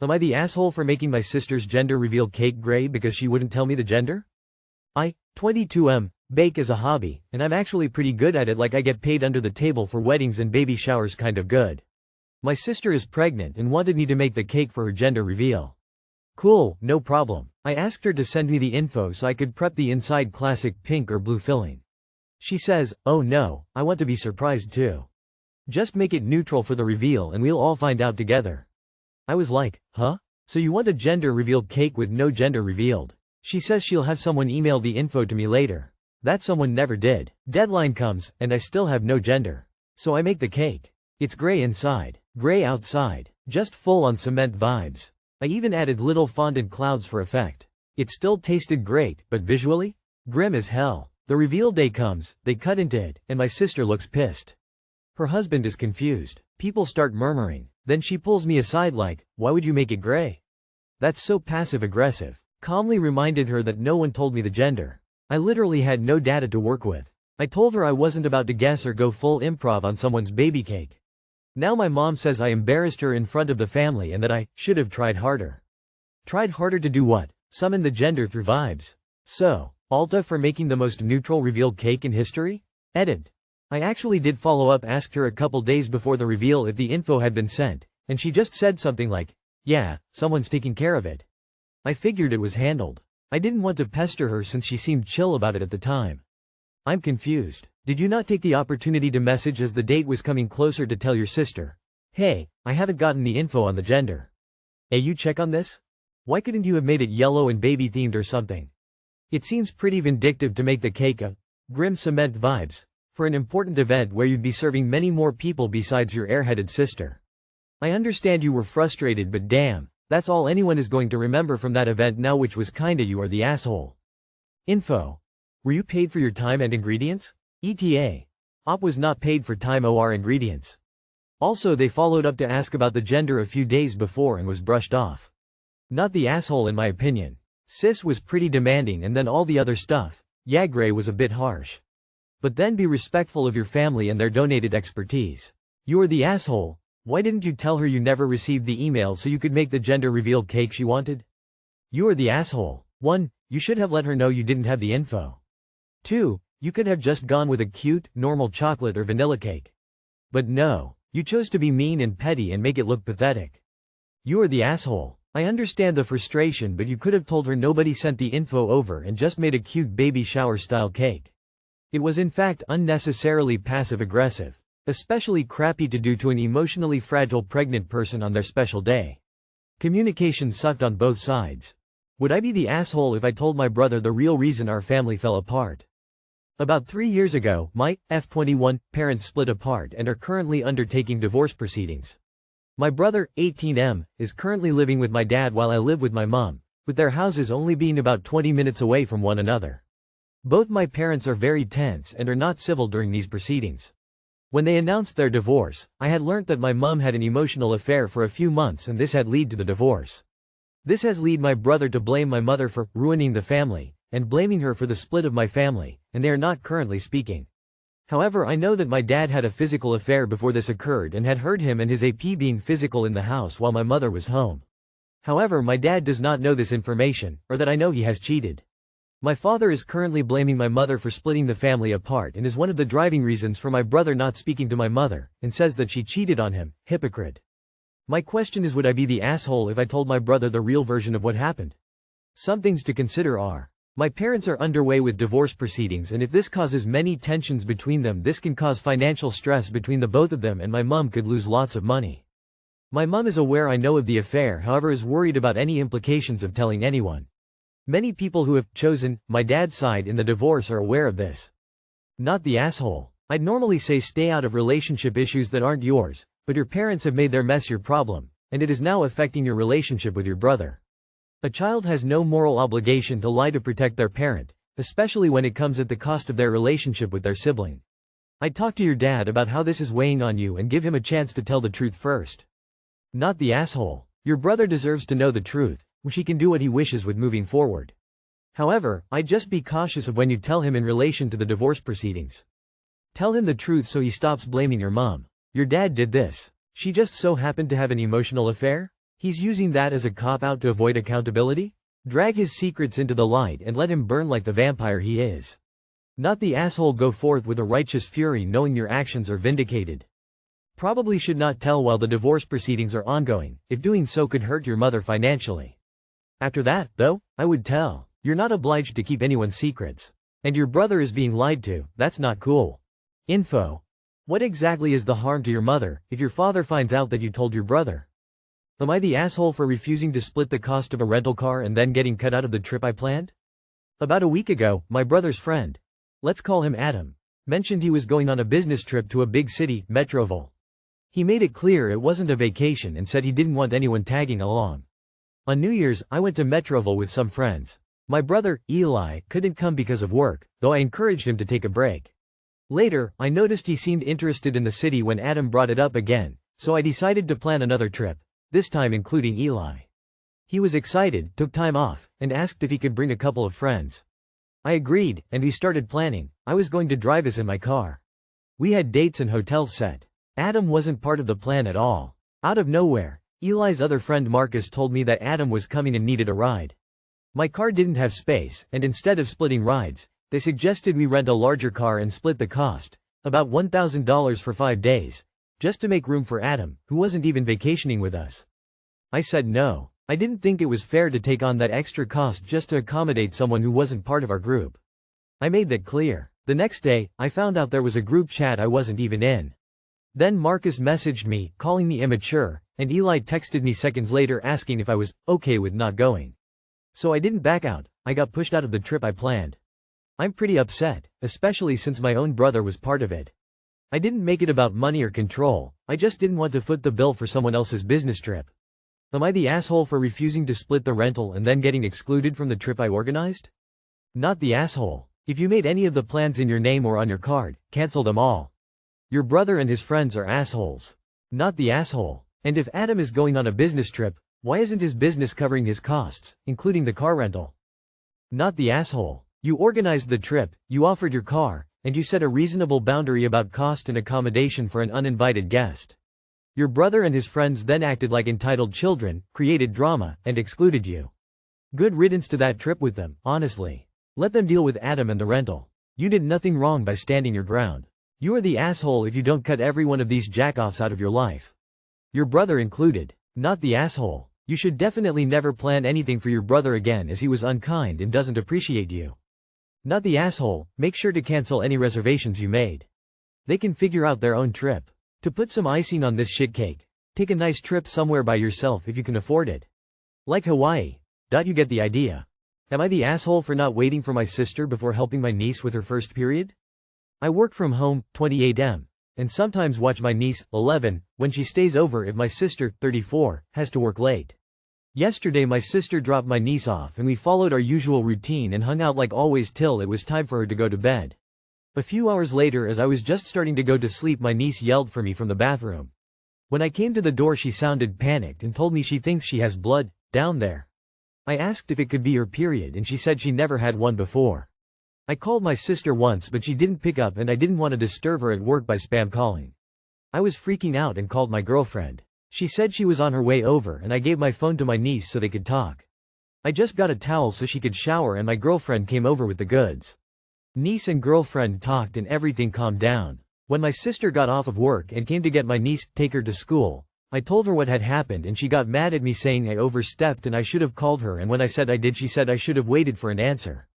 Am I the asshole for making my sister's gender reveal cake gray because she wouldn't tell me the gender? 22 bake as a hobby, and I'm actually pretty good at it, like I get paid under the table for weddings and baby showers, kind of good. My sister is pregnant and wanted me to make the cake for her gender reveal. Cool, no problem. I asked her to send me the info so I could prep the inside classic pink or blue filling. She says, oh no, I want to be surprised too. Just make it neutral for the reveal and we'll all find out together. I was like, huh? So you want a gender revealed cake with no gender revealed? She says she'll have someone email the info to me later. That someone never did. Deadline comes, and I still have no gender. So I make the cake. It's gray inside, gray outside, just full on cement vibes. I even added little fondant clouds for effect. It still tasted great, but visually? Grim as hell. The reveal day comes, they cut into it, and my sister looks pissed. Her husband is confused. People start murmuring. Then she pulls me aside like, why would you make it gray? That's so passive-aggressive. Calmly reminded her that no one told me the gender. I literally had no data to work with. I told her I wasn't about to guess or go full improv on someone's baby cake. Now my mom says I embarrassed her in front of the family and that I should have tried harder. Tried harder to do what? Summon the gender through vibes. So, Alta for making the most neutral revealed cake in history? Edit. I actually did follow up, asked her a couple days before the reveal if the info had been sent, and she just said something like, yeah, someone's taking care of it. I figured it was handled. I didn't want to pester her since she seemed chill about it at the time. I'm confused. Did you not take the opportunity to message as the date was coming closer to tell your sister, hey, I haven't gotten the info on the gender. Hey, you check on this? Why couldn't you have made it yellow and baby themed or something? It seems pretty vindictive to make the cake a grim cement vibes for an important event where you'd be serving many more people besides your airheaded sister. I understand you were frustrated, but damn, that's all anyone is going to remember from that event now, which was kinda you are the asshole. Info. Were you paid for your time and ingredients? ETA. Op was not paid for time or ingredients. Also, they followed up to ask about the gender a few days before and was brushed off. Not the asshole in my opinion. Sis was pretty demanding, and then all the other stuff. Yeah, gray was a bit harsh. But then be respectful of your family and their donated expertise. You are the asshole. Why didn't you tell her you never received the email so you could make the gender revealed cake she wanted? You are the asshole. 1. You should have let her know you didn't have the info. 2. You could have just gone with a cute, normal chocolate or vanilla cake. But no, you chose to be mean and petty and make it look pathetic. You are the asshole. I understand the frustration, but you could have told her nobody sent the info over and just made a cute baby shower style cake. It was in fact unnecessarily passive-aggressive. Especially crappy to do to an emotionally fragile pregnant person on their special day. Communication sucked on both sides. Would I be the asshole if I told my brother the real reason our family fell apart? About 3 years ago, my F21 parents split apart and are currently undertaking divorce proceedings. My brother, 18M, is currently living with my dad while I live with my mom, with their houses only being about 20 minutes away from one another. Both my parents are very tense and are not civil during these proceedings. When they announced their divorce, I had learnt that my mom had an emotional affair for a few months and this had led to the divorce. This has led my brother to blame my mother for ruining the family, and blaming her for the split of my family, and they are not currently speaking. However, I know that my dad had a physical affair before this occurred and had heard him and his AP being physical in the house while my mother was home. However, my dad does not know this information, or that I know he has cheated. My father is currently blaming my mother for splitting the family apart and is one of the driving reasons for my brother not speaking to my mother, and says that she cheated on him. Hypocrite. My question is, would I be the asshole if I told my brother the real version of what happened? Some things to consider are: my parents are underway with divorce proceedings, and if this causes many tensions between them, this can cause financial stress between the both of them and my mom could lose lots of money. My mom is aware I know of the affair, however is worried about any implications of telling anyone. Many people who have chosen my dad's side in the divorce are aware of this. Not the asshole. I'd normally say stay out of relationship issues that aren't yours, but your parents have made their mess your problem, and it is now affecting your relationship with your brother. A child has no moral obligation to lie to protect their parent, especially when it comes at the cost of their relationship with their sibling. I'd talk to your dad about how this is weighing on you and give him a chance to tell the truth first. Not the asshole. Your brother deserves to know the truth, which he can do what he wishes with moving forward. However, I'd just be cautious of when you tell him in relation to the divorce proceedings. Tell him the truth so he stops blaming your mom. Your dad did this. She just so happened to have an emotional affair? He's using that as a cop-out to avoid accountability? Drag his secrets into the light and let him burn like the vampire he is. Not the asshole go forth with a righteous fury knowing your actions are vindicated. Probably should not tell while the divorce proceedings are ongoing, if doing so could hurt your mother financially. After that, though, I would tell. You're not obliged to keep anyone's secrets. And your brother is being lied to, that's not cool. Info. What exactly is the harm to your mother, if your father finds out that you told your brother? Am I the asshole for refusing to split the cost of a rental car and then getting cut out of the trip I planned? About a week ago, my brother's friend, let's call him Adam, mentioned he was going on a business trip to a big city, Metroville. He made it clear it wasn't a vacation and said he didn't want anyone tagging along. On New Year's, I went to Metroville with some friends. My brother, Eli, couldn't come because of work, though I encouraged him to take a break. Later, I noticed he seemed interested in the city when Adam brought it up again, so I decided to plan another trip, this time including Eli. He was excited, took time off, and asked if he could bring a couple of friends. I agreed, and we started planning. I was going to drive us in my car. We had dates and hotels set. Adam wasn't part of the plan at all. Out of nowhere, Eli's other friend Marcus told me that Adam was coming and needed a ride. My car didn't have space, and instead of splitting rides, they suggested we rent a larger car and split the cost, about $1,000 for 5 days, just to make room for Adam, who wasn't even vacationing with us. I said no. I didn't think it was fair to take on that extra cost just to accommodate someone who wasn't part of our group. I made that clear. The next day, I found out there was a group chat I wasn't even in. Then Marcus messaged me, calling me immature, and Eli texted me seconds later asking if I was okay with not going. So I didn't back out. I got pushed out of the trip I planned. I'm pretty upset, especially since my own brother was part of it. I didn't make it about money or control, I just didn't want to foot the bill for someone else's business trip. Am I the asshole for refusing to split the rental and then getting excluded from the trip I organized? Not the asshole. If you made any of the plans in your name or on your card, cancel them all. Your brother and his friends are assholes. Not the asshole. And if Adam is going on a business trip, why isn't his business covering his costs, including the car rental? Not the asshole. You organized the trip, you offered your car, and you set a reasonable boundary about cost and accommodation for an uninvited guest. Your brother and his friends then acted like entitled children, created drama, and excluded you. Good riddance to that trip with them, honestly. Let them deal with Adam and the rental. You did nothing wrong by standing your ground. You are the asshole if you don't cut every one of these jackoffs out of your life. Your brother included. Not the asshole. You should definitely never plan anything for your brother again as he was unkind and doesn't appreciate you. Not the asshole. Make sure to cancel any reservations you made. They can figure out their own trip. To put some icing on this shit cake, take a nice trip somewhere by yourself if you can afford it. Like Hawaii. You get the idea. Am I the asshole for not waiting for my sister before helping my niece with her first period? I work from home, 28M, and sometimes watch my niece, 11, when she stays over if my sister, 34, has to work late. Yesterday my sister dropped my niece off and we followed our usual routine and hung out like always till it was time for her to go to bed. A few hours later as I was just starting to go to sleep my niece yelled for me from the bathroom. When I came to the door she sounded panicked and told me she thinks she has blood down there. I asked if it could be her period and she said she never had one before. I called my sister once but she didn't pick up and I didn't want to disturb her at work by spam calling. I was freaking out and called my girlfriend. She said she was on her way over and I gave my phone to my niece so they could talk. I just got a towel so she could shower and my girlfriend came over with the goods. Niece and girlfriend talked and everything calmed down. When my sister got off of work and came to get my niece, take her to school, I told her what had happened and she got mad at me saying I overstepped and I should have called her, and when I said I did she said I should have waited for an answer.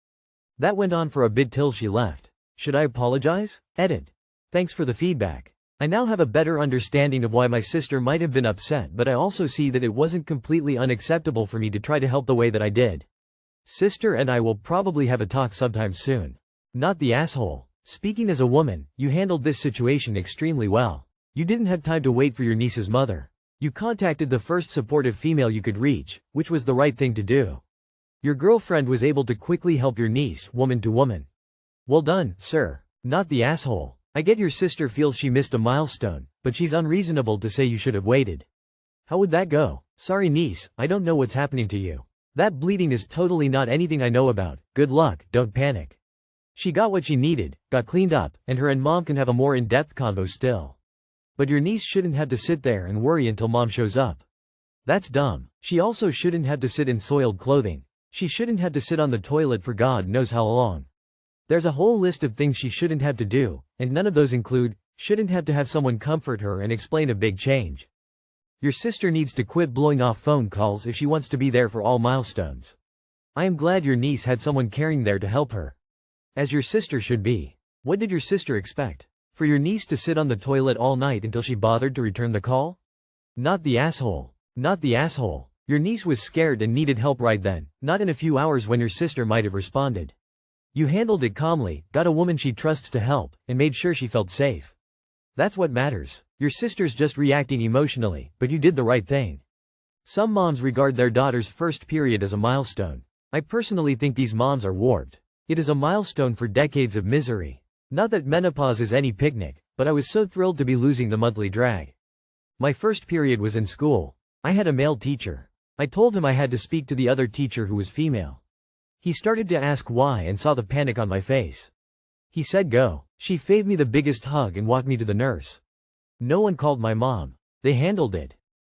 That went on for a bit till she left. Should I apologize? Edit. Thanks for the feedback. I now have a better understanding of why my sister might have been upset, but I also see that it wasn't completely unacceptable for me to try to help the way that I did. Sister and I will probably have a talk sometime soon. Not the asshole. Speaking as a woman, you handled this situation extremely well. You didn't have time to wait for your niece's mother. You contacted the first supportive female you could reach, which was the right thing to do. Your girlfriend was able to quickly help your niece, woman to woman. Well done, sir. Not the asshole. I get your sister feels she missed a milestone, but she's unreasonable to say you should have waited. How would that go? Sorry niece, I don't know what's happening to you. That bleeding is totally not anything I know about. Good luck, don't panic. She got what she needed, got cleaned up, and her and mom can have a more in-depth convo still. But your niece shouldn't have to sit there and worry until mom shows up. That's dumb. She also shouldn't have to sit in soiled clothing. She shouldn't have to sit on the toilet for God knows how long. There's a whole list of things she shouldn't have to do, and none of those include, shouldn't have to have someone comfort her and explain a big change. Your sister needs to quit blowing off phone calls if she wants to be there for all milestones. I am glad your niece had someone caring there to help her. As your sister should be. What did your sister expect? For your niece to sit on the toilet all night until she bothered to return the call? Not the asshole. Not the asshole. Your niece was scared and needed help right then, not in a few hours when your sister might have responded. You handled it calmly, got a woman she trusts to help, and made sure she felt safe. That's what matters. Your sister's just reacting emotionally, but you did the right thing. Some moms regard their daughter's first period as a milestone. I personally think these moms are warped. It is a milestone for decades of misery. Not that menopause is any picnic, but I was so thrilled to be losing the monthly drag. My first period was in school. I had a male teacher. I told him I had to speak to the other teacher who was female. He started to ask why and saw the panic on my face. He said go. She gave me the biggest hug and walked me to the nurse. No one called my mom. They handled it.